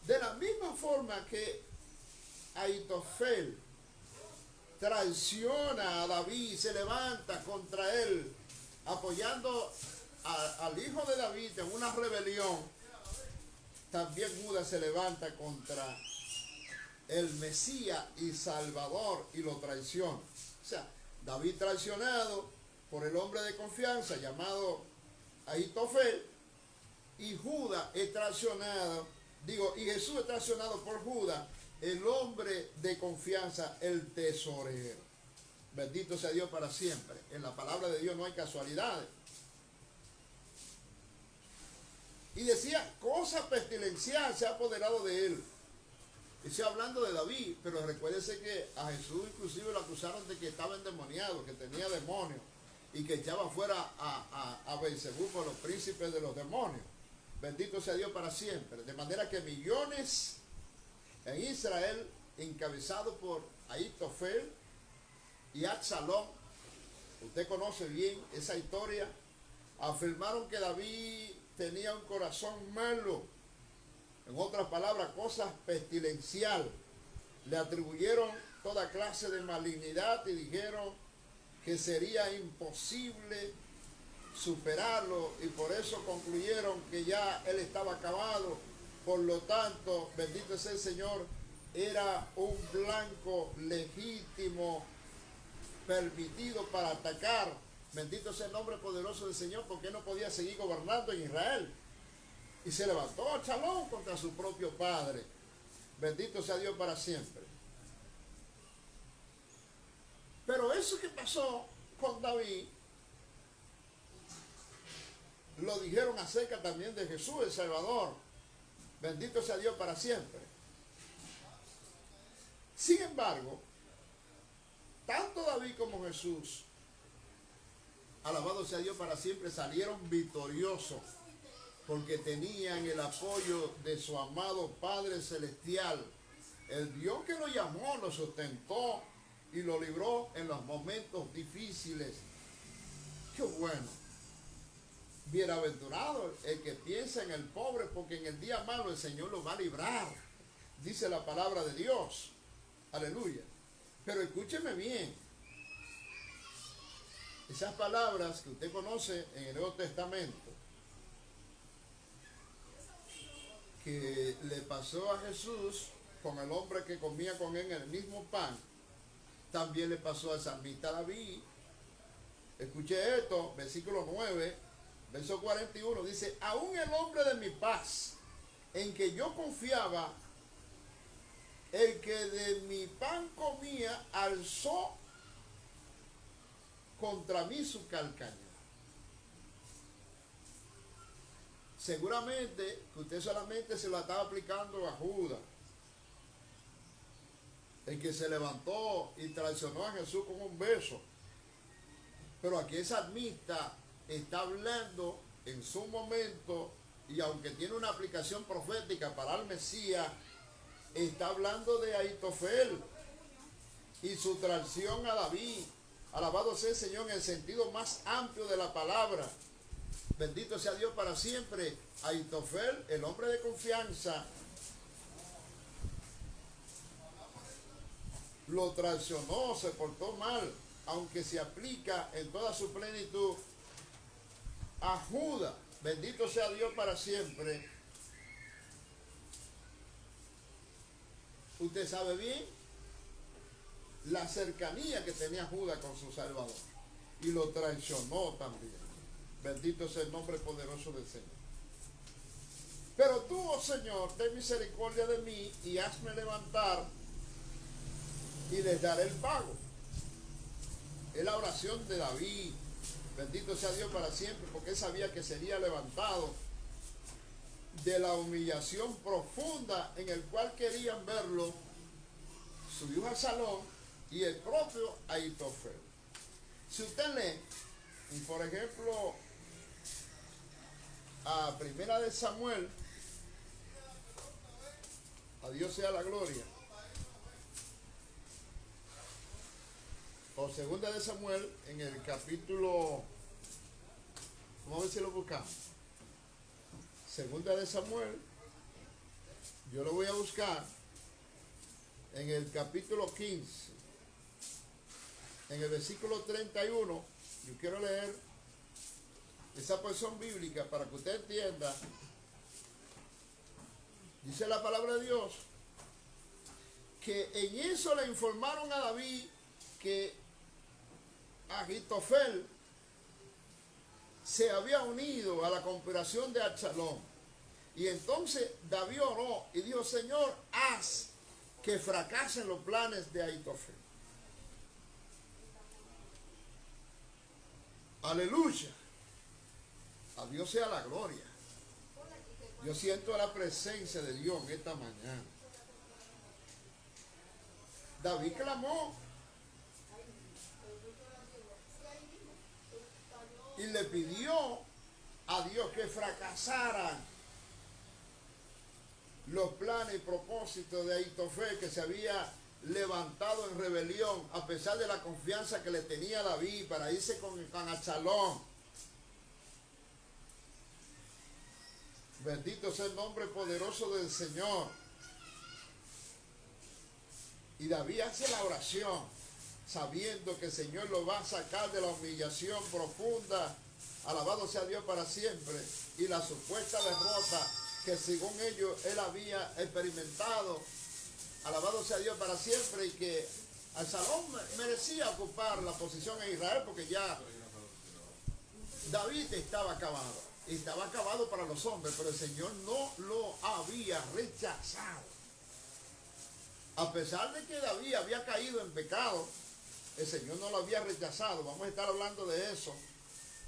De la misma forma que Ahitofel traiciona a David, se levanta contra él, apoyando al hijo de David en una rebelión, también Judas se levanta contra el Mesías y Salvador y lo traiciona. O sea, David traicionado por el hombre de confianza llamado Ahitofel, y Judas es traicionado, y Jesús es traicionado por Judas, el hombre de confianza, el tesorero. Bendito sea Dios para siempre. En la palabra de Dios no hay casualidades. Y decía, cosa pestilencial se ha apoderado de él. Estoy hablando de David, pero recuérdese que a Jesús inclusive lo acusaron de que estaba endemoniado, que tenía demonios, y que echaba fuera a Beelzebú por los príncipes de los demonios. Bendito sea Dios para siempre. De manera que millones en Israel, encabezados por Ahitofel y Absalón, usted conoce bien esa historia, afirmaron que David tenía un corazón malo. En otras palabras, cosas pestilencial. Le atribuyeron toda clase de malignidad y dijeron que sería imposible superarlo, y por eso concluyeron que ya él estaba acabado. Por lo tanto, bendito sea el Señor, era un blanco legítimo, permitido para atacar. Bendito sea el nombre poderoso del Señor, porque no podía seguir gobernando en Israel. Y se levantó Absalón contra su propio padre. Bendito sea Dios para siempre. Pero eso que pasó con David lo dijeron acerca también de Jesús el Salvador. Bendito sea Dios para siempre. Sin embargo, tanto David como Jesús, alabado sea Dios para siempre, salieron victoriosos porque tenían el apoyo de su amado Padre Celestial. El Dios que lo llamó, lo sustentó y lo libró en los momentos difíciles. ¡Qué bueno! Bienaventurado el que piensa en el pobre, porque en el día malo el Señor lo va a librar. Dice la palabra de Dios. Aleluya. Pero escúcheme bien. Esas palabras que usted conoce en el Nuevo Testamento, que le pasó a Jesús con el hombre que comía con él el mismo pan, también le pasó al salmista David. Escuche esto, versículo 9, verso 41, dice: aún el hombre de mi paz, en que yo confiaba, el que de mi pan comía, alzó contra mí su calcañar. Seguramente que usted solamente se la estaba aplicando a Judas, el que se levantó y traicionó a Jesús con un beso. Pero aquí el salmista está hablando en su momento, y aunque tiene una aplicación profética para el Mesías, está hablando de Ahitofel y su traición a David. Alabado sea el Señor en el sentido más amplio de la palabra. Bendito sea Dios para siempre. Ahitofel, el hombre de confianza, lo traicionó, se portó mal, aunque se aplica en toda su plenitud a Judas. Bendito sea Dios para siempre. Usted sabe bien la cercanía que tenía Judas con su Salvador, y lo traicionó también. Bendito sea el nombre poderoso del Señor. Pero tú, oh Señor, ten misericordia de mí y hazme levantar y les daré el pago. Es la oración de David. Bendito sea Dios para siempre, porque él sabía que sería levantado de la humillación profunda en el cual querían verlo su hijo Absalón y el propio Ahitofel. Si usted lee, por ejemplo, a Primera de Samuel, a Dios sea la gloria, o Segunda de Samuel, en el capítulo, vamos a ver si lo buscamos. Segunda de Samuel, yo lo voy a buscar en el capítulo 15, en el versículo 31. Yo quiero leer esa porción bíblica para que usted entienda. Dice la palabra de Dios que en eso le informaron a David que Ahitofel se había unido a la conspiración de Absalón. Y entonces David oró y dijo: Señor, haz que fracasen los planes de Ahitofel. Aleluya. A Dios sea la gloria. Yo siento la presencia de Dios en esta mañana. David clamó y le pidió a Dios que fracasaran los planes y propósitos de Ahitofel, que se había levantado en rebelión a pesar de la confianza que le tenía David para irse con Absalón. Bendito sea el nombre poderoso del Señor. Y David hace la oración sabiendo que el Señor lo va a sacar de la humillación profunda. Alabado sea Dios para siempre. Y la supuesta derrota que según ellos él había experimentado. Alabado sea Dios para siempre. Y que Absalón merecía ocupar la posición en Israel, porque ya David estaba acabado. Y estaba acabado para los hombres, pero el Señor no lo había rechazado. A pesar de que David había caído en pecado, el Señor no lo había rechazado. Vamos a estar hablando de eso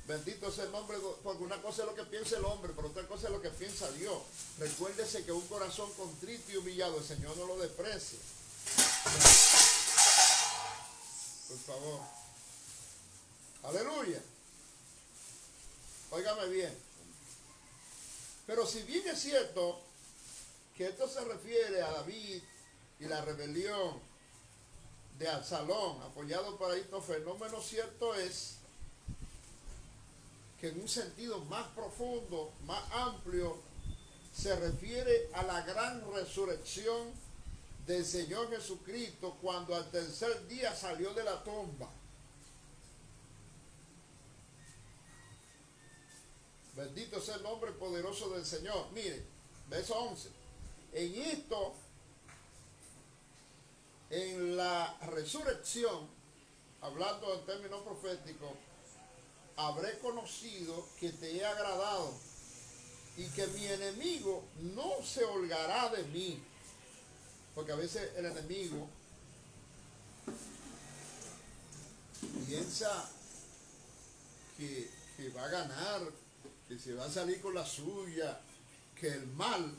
Bendito sea el nombre, porque una cosa es lo que piensa el hombre, pero otra cosa es lo que piensa Dios. Recuérdese que un corazón contrito y humillado, el Señor no lo desprecia. Por favor. Aleluya. Óigame bien. Pero si bien es cierto que esto se refiere a David y la rebelión de Absalón, apoyado por Ahitofel, no menos cierto es que en un sentido más profundo, más amplio, se refiere a la gran resurrección del Señor Jesucristo cuando al tercer día salió de la tumba. Bendito sea el nombre poderoso del Señor. Mire, verso 11. En esto, en la resurrección, hablando en términos proféticos, habré conocido que te he agradado y que mi enemigo no se holgará de mí. Porque a veces el enemigo piensa que va a ganar, que se va a salir con la suya, que el mal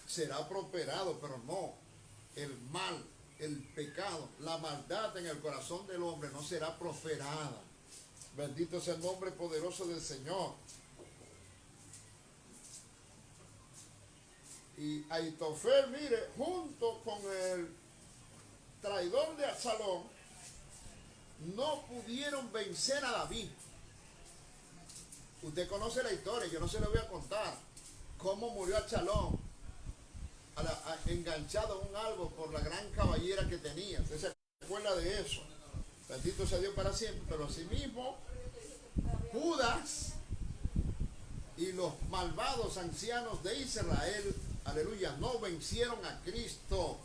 será prosperado, pero no, el mal, el pecado, la maldad en el corazón del hombre no será prosperada. Bendito sea el nombre poderoso del Señor. Y Ahitofel, mire, junto con el traidor de Absalón, no pudieron vencer a David. Usted conoce la historia, yo no se la voy a contar. Cómo murió Absalón, enganchado en un árbol por la gran caballera que tenía. Usted se acuerda de eso. Bendito sea Dios para siempre. Pero asimismo, Judas y los malvados ancianos de Israel, aleluya, no vencieron a Cristo.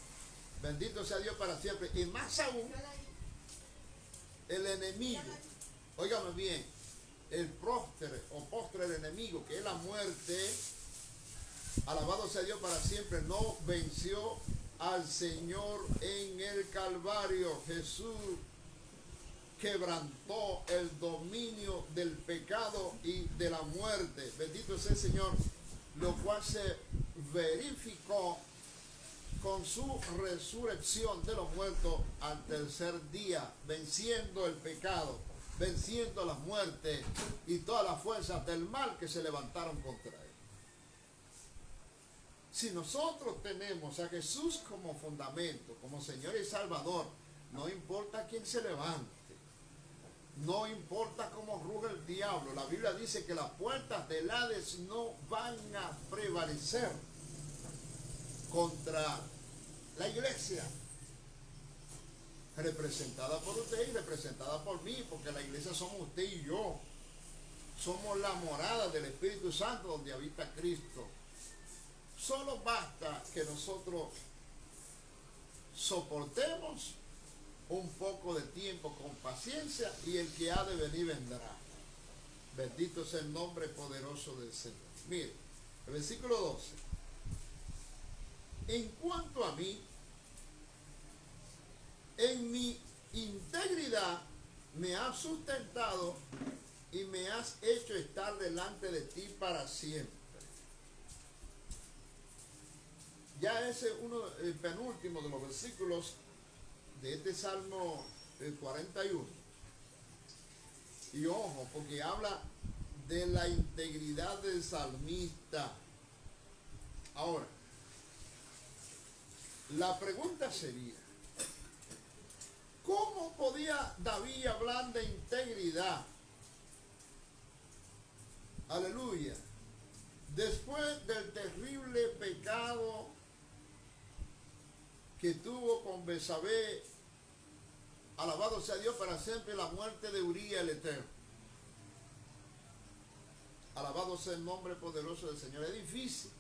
Bendito sea Dios para siempre. Y más aún, el enemigo, óigame bien, el postre del enemigo, que es la muerte, alabado sea Dios para siempre, no venció al Señor en el Calvario. Jesús quebrantó el dominio del pecado y de la muerte. Bendito sea el Señor, lo cual se verificó con su resurrección de los muertos al tercer día, venciendo el pecado, venciendo las muertes y todas las fuerzas del mal que se levantaron contra él. Si nosotros tenemos a Jesús como fundamento, como Señor y Salvador, no importa quién se levante, no importa cómo ruge el diablo, la Biblia dice que las puertas del Hades no van a prevalecer contra la iglesia, representada por usted y representada por mí, porque la iglesia somos usted y yo. Somos la morada del Espíritu Santo donde habita Cristo. Solo basta que nosotros soportemos un poco de tiempo con paciencia y el que ha de venir vendrá. Bendito sea el nombre poderoso del Señor. Mire, el versículo 12. En cuanto a mí, en mi integridad me has sustentado y me has hecho estar delante de ti para siempre. Ya ese es el penúltimo de los versículos de este Salmo 41. Y ojo, porque habla de la integridad del salmista. Ahora, la pregunta sería, ¿cómo podía David hablar de integridad? Aleluya. Después del terrible pecado que tuvo con Betsabé, alabado sea Dios para siempre, la muerte de Uría el Eterno. Alabado sea el nombre poderoso del Señor. Es difícil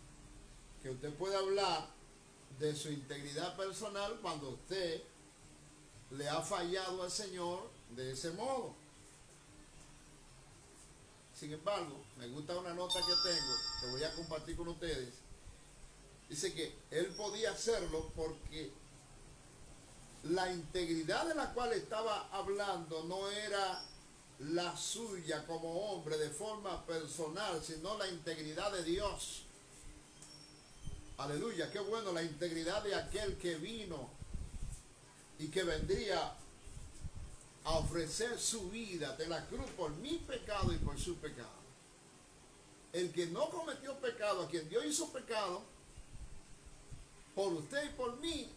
que usted pueda hablar de su integridad personal cuando usted le ha fallado al Señor de ese modo. Sin embargo, me gusta una nota que tengo, que voy a compartir con ustedes. Dice que él podía hacerlo porque la integridad de la cual estaba hablando no era la suya como hombre de forma personal, sino la integridad de Dios. Aleluya, qué bueno, la integridad de aquel que vino y que vendría a ofrecer su vida de la cruz por mi pecado y por su pecado. El que no cometió pecado, a quien Dios hizo pecado, por usted y por mí.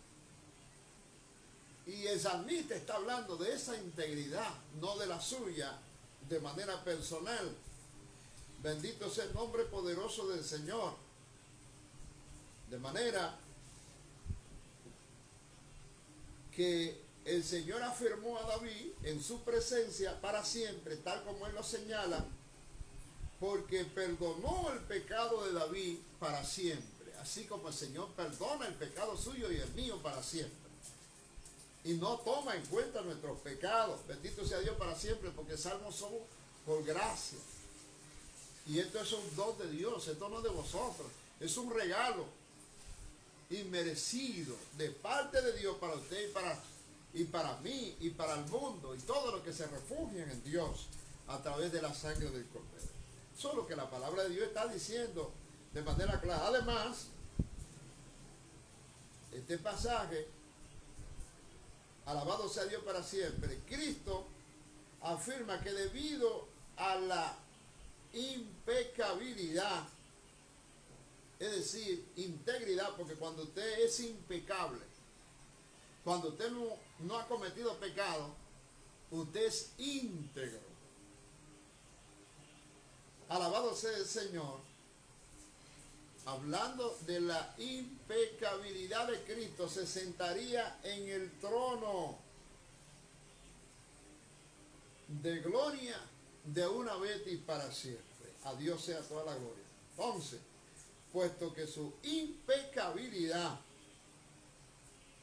Y el salmista está hablando de esa integridad, no de la suya, de manera personal. Bendito sea el nombre poderoso del Señor. De manera que el Señor afirmó a David en su presencia para siempre, tal como él lo señala, porque perdonó el pecado de David para siempre, así como el Señor perdona el pecado suyo y el mío para siempre. Y no toma en cuenta nuestros pecados. Bendito sea Dios para siempre, porque salvos somos por gracia. Y esto es un don de Dios, esto no es de vosotros, es un regalo inmerecido de parte de Dios para usted y para mí y para el mundo y todos los que se refugian en Dios a través de la sangre del Cordero. Eso es lo que la palabra de Dios está diciendo de manera clara. Además, este pasaje, alabado sea Dios para siempre, Cristo afirma que debido a la impecabilidad, es decir, integridad, porque cuando usted es impecable, cuando usted no ha cometido pecado, usted es íntegro. Alabado sea el Señor. Hablando de la impecabilidad de Cristo, se sentaría en el trono de gloria de una vez y para siempre. A Dios sea toda la gloria. Entonces, puesto que su impecabilidad,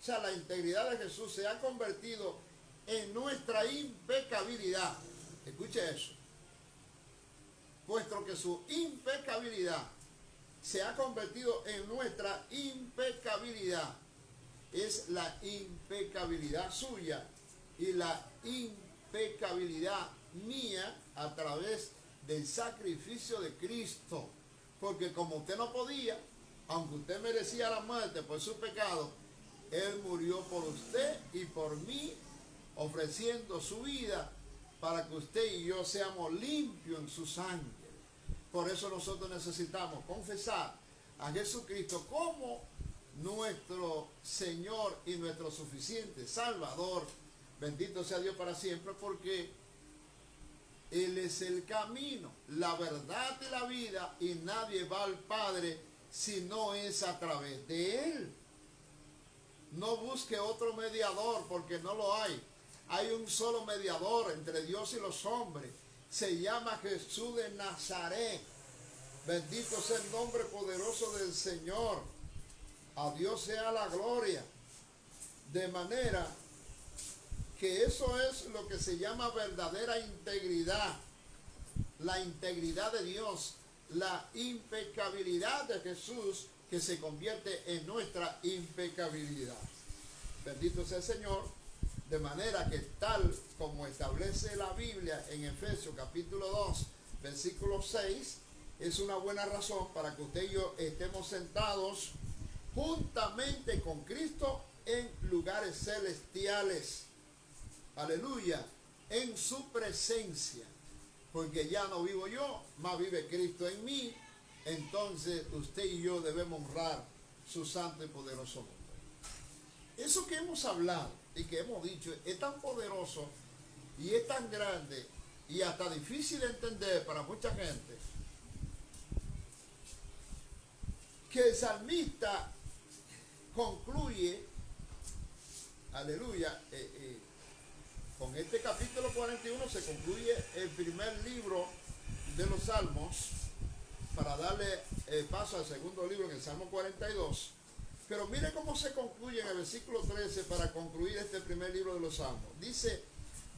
o sea, la integridad de Jesús se ha convertido en nuestra impecabilidad. Escuche eso. Puesto que su impecabilidad se ha convertido en nuestra impecabilidad, es la impecabilidad suya y la impecabilidad mía a través del sacrificio de Cristo. Porque como usted no podía, aunque usted merecía la muerte por su pecado, Él murió por usted y por mí, ofreciendo su vida para que usted y yo seamos limpios en su sangre. Por eso nosotros necesitamos confesar a Jesucristo como nuestro Señor y nuestro suficiente Salvador. Bendito sea Dios para siempre, porque Él es el camino, la verdad y la vida, y nadie va al Padre si no es a través de Él. No busque otro mediador, porque no lo hay. Hay un solo mediador entre Dios y los hombres. Se llama Jesús de Nazaret. Bendito sea el nombre poderoso del Señor. A Dios sea la gloria. De manera que eso es lo que se llama verdadera integridad. La integridad de Dios. La impecabilidad de Jesús, que se convierte en nuestra impecabilidad. Bendito sea el Señor. De manera que tal como establece la Biblia en Efesios capítulo 2, versículo 6, es una buena razón para que usted y yo estemos sentados juntamente con Cristo en lugares celestiales. Aleluya, en su presencia. Porque ya no vivo yo, más vive Cristo en mí. Entonces usted y yo debemos honrar su santo y poderoso nombre. Eso que hemos hablado y que hemos dicho es tan poderoso y es tan grande y hasta difícil de entender para mucha gente, que el salmista concluye, aleluya, con este capítulo 41 se concluye el primer libro de los Salmos, para darle paso al segundo libro en el Salmo 42. Pero mire cómo se concluye en el versículo 13 para concluir este primer libro de los Salmos. Dice: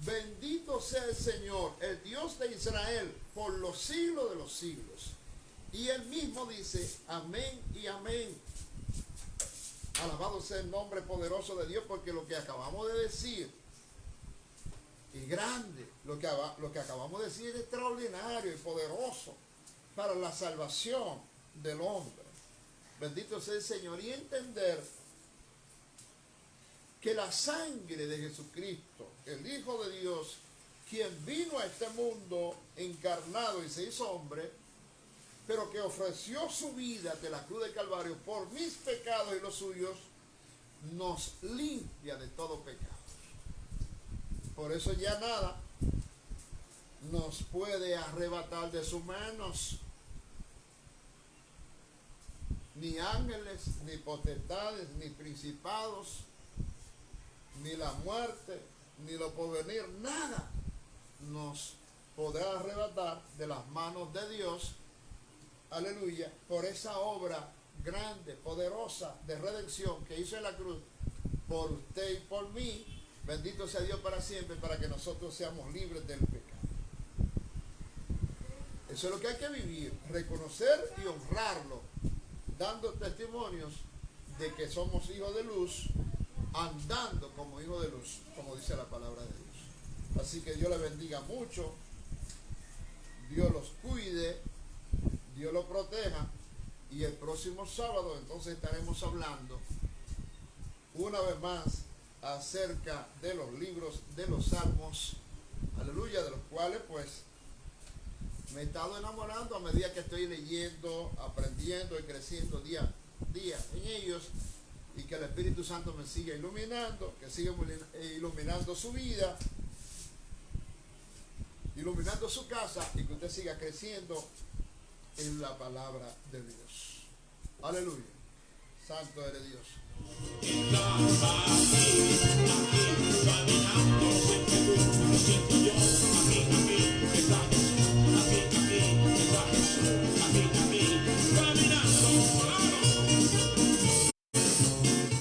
bendito sea el Señor, el Dios de Israel, por los siglos de los siglos. Y él mismo dice: amén y amén. Alabado sea el nombre poderoso de Dios, porque lo que acabamos de decir y grande. Lo que acabamos de decir es extraordinario y poderoso para la salvación del hombre. Bendito sea el Señor. Y entender que la sangre de Jesucristo, el Hijo de Dios, quien vino a este mundo encarnado y se hizo hombre, pero que ofreció su vida de la cruz de Calvario por mis pecados y los suyos, nos limpia de todo pecado. Por eso ya nada nos puede arrebatar de sus manos. Ni ángeles, ni potestades, ni principados, ni la muerte, ni lo porvenir, nada nos podrá arrebatar de las manos de Dios, aleluya, por esa obra grande, poderosa de redención que hizo en la cruz por usted y por mí. Bendito sea Dios para siempre, para que nosotros seamos libres del pecado. Eso es lo que hay que vivir, reconocer y honrarlo, dando testimonios de que somos hijos de luz, andando como hijos de luz, como dice la palabra de Dios. Así que Dios les bendiga mucho, Dios los cuide, Dios los proteja, y el próximo sábado entonces estaremos hablando una vez más acerca de los libros de los Salmos, aleluya, de los cuales pues me he estado enamorando a medida que estoy leyendo, aprendiendo y creciendo día a día en ellos, y que el Espíritu Santo me siga iluminando, que siga iluminando su vida, iluminando su casa, y que usted siga creciendo en la palabra de Dios. Aleluya. Santo eres Dios.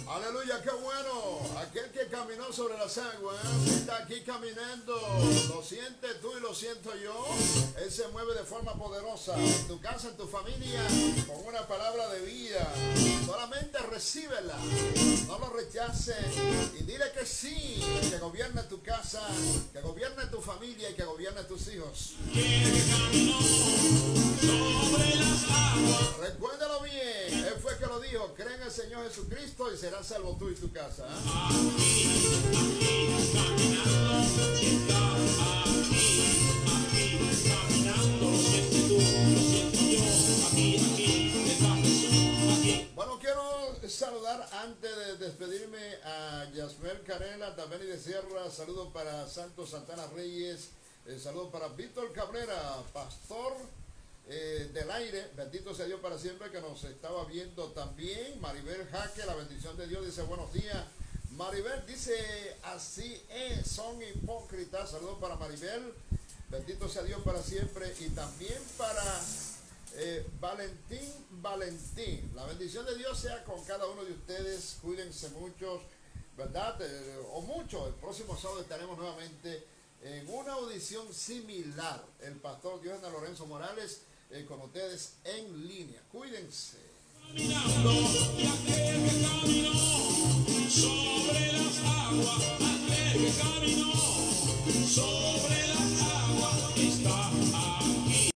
Aleluya, qué bueno. Aquel que caminó sobre las aguas está aquí caminando. Lo sientes tú y lo siento yo. Él se mueve de forma poderosa en tu casa, en tu familia, con una palabra de vida. Solamente recíbela, no lo rechaces y dile que sí, que gobierne tu casa, que gobierne tu familia y que gobierne tus hijos. Recuérdalo bien, Él fue que lo dijo: cree en el Señor Jesucristo y serás salvo tú y tu casa. Bueno, quiero saludar antes de despedirme a Yasmel Canela, también de Sierra. Saludos para Santos Santana Reyes. Saludos para Víctor Cabrera, pastor del aire. Bendito sea Dios para siempre, que nos estaba viendo también. Maribel Jaque, la bendición de Dios, dice buenos días. Maribel dice así es, son hipócritas. Saludos para Maribel. Bendito sea Dios para siempre. Y también para Valentín. La bendición de Dios sea con cada uno de ustedes. Cuídense muchos, ¿verdad? O mucho. El próximo sábado estaremos nuevamente en una audición similar. El pastor Diógenes Lorenzo Morales con ustedes en línea. Cuídense. Caminando, y aquel que caminó sobre las aguas, aquel que caminó sobre